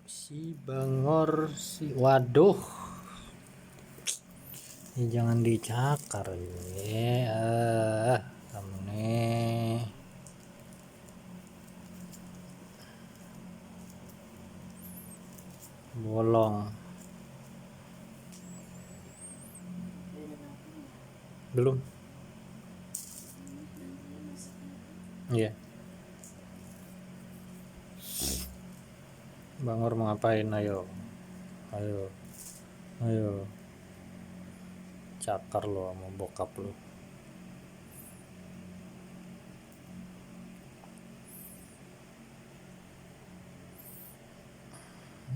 Si Bangor si waduh, ini jangan dicakar ya. Kamu nih bolong belum. Iya, Bangor mau ngapain? Ayo, ayo, ayo, cakar lo sama bokap lo.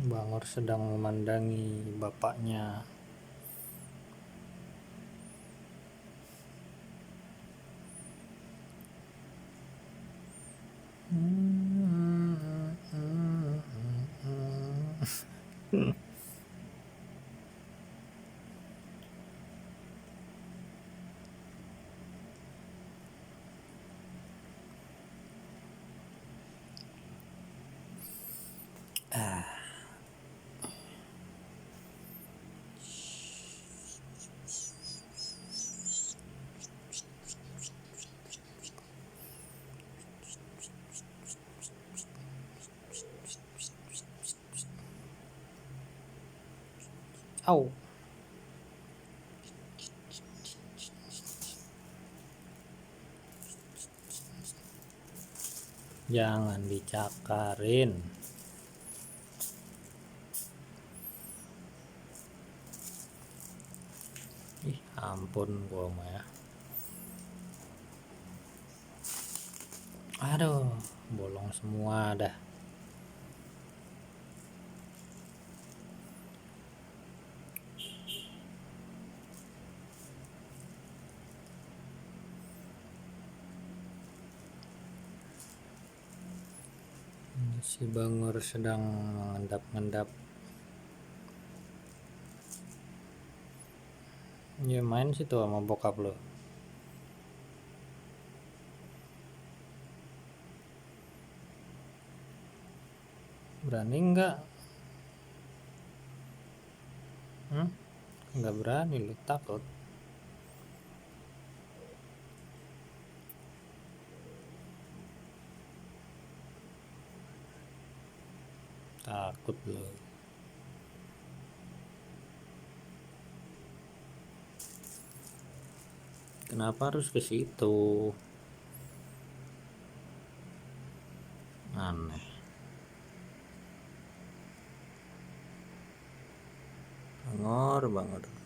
Bangor sedang memandangi bapaknya. Au. Jangan dicakarin. Ih, ampun gua mah ya. Aduh, bolong semua dah. Si Bangor sedang mengendap-endap. Ya main situ sama bokap lo. Berani enggak? Enggak berani, lu takut. Takut lo. Kenapa harus ke situ? Aneh. Bangor.